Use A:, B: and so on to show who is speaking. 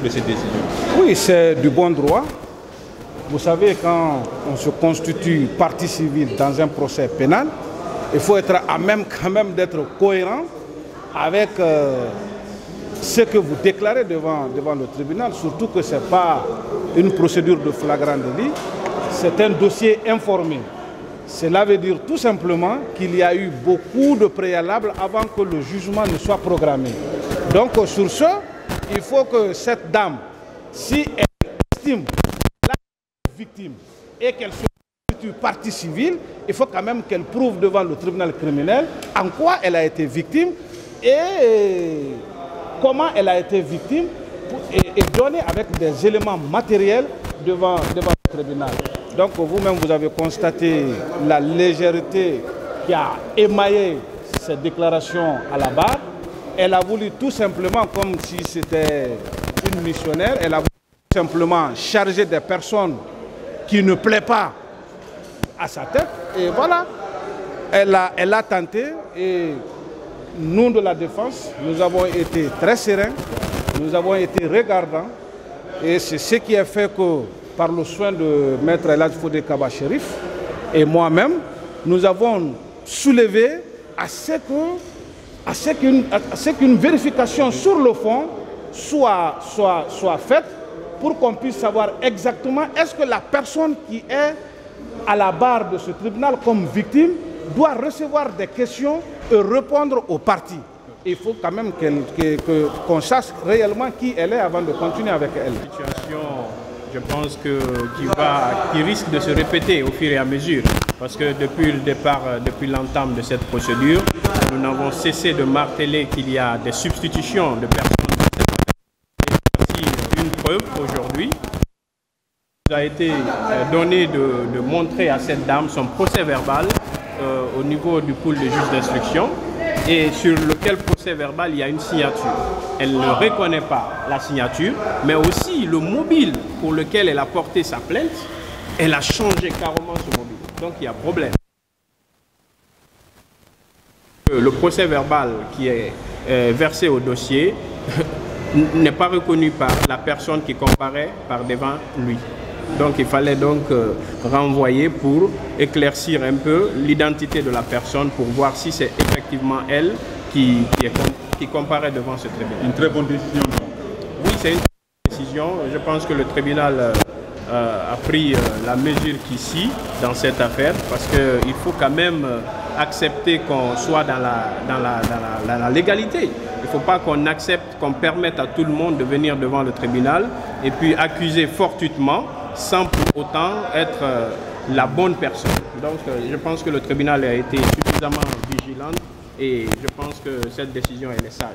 A: de cette décision?
B: Oui, c'est du bon droit. Vous savez, quand on se constitue partie civile dans un procès pénal, il faut être à même quand même d'être cohérent avec ce que vous déclarez devant le tribunal, surtout que ce n'est pas une procédure de flagrant délit, c'est un dossier informé. Cela veut dire tout simplement qu'il y a eu beaucoup de préalables avant que le jugement ne soit programmé. Donc sur ce, il faut que cette dame, si elle estime la victime et qu'elle se constitue partie civile, il faut quand même qu'elle prouve devant le tribunal criminel en quoi elle a été victime et comment elle a été victime et donner avec des éléments matériels devant le tribunal. Donc vous-même, vous avez constaté la légèreté qui a émaillé cette déclaration à la barre. Elle a voulu tout simplement, comme si c'était une missionnaire, elle a voulu tout simplement charger des personnes qui ne plaisent pas à sa tête. Et voilà, elle a tenté et nous de la défense, nous avons été très sereins, nous avons été regardants et c'est ce qui a fait que par le soin de Maître El Hadj Fodé Kaba Chérif et moi-même, nous avons soulevé à ce qu'une vérification sur le fond soit faite pour qu'on puisse savoir exactement est-ce que la personne qui est à la barre de ce tribunal comme victime doit recevoir des questions et répondre aux parties. Il faut quand même qu'on sache réellement qui elle est avant de continuer avec elle.
A: Je pense qui risque de se répéter au fur et à mesure. Parce que depuis le départ, depuis l'entame de cette procédure, nous n'avons cessé de marteler qu'il y a des substitutions de personnes. Voici une preuve aujourd'hui. Il a été donné de montrer à cette dame son procès verbal au niveau du pool de juges d'instruction et sur lequel procès verbal il y a une signature. Elle ne reconnaît pas la signature, mais aussi le mobile pour lequel elle a porté sa plainte, elle a changé carrément ce mobile. Donc il y a problème. Le procès verbal qui est versé au dossier n'est pas reconnu par la personne qui comparaît par devant lui. Donc il fallait donc renvoyer pour éclaircir un peu l'identité de la personne pour voir si c'est effectivement elle qui comparaît devant ce tribunal.
C: Une très bonne décision.
A: Oui, c'est une décision. Je pense que le tribunal a pris la mesure qu'ici dans cette affaire parce qu'il faut quand même accepter qu'on soit dans la légalité. Il ne faut pas qu'on accepte, qu'on permette à tout le monde de venir devant le tribunal et puis accuser fortuitement sans pour autant être la bonne personne. Donc je pense que le tribunal a été suffisamment vigilant et je pense que cette décision elle est sage.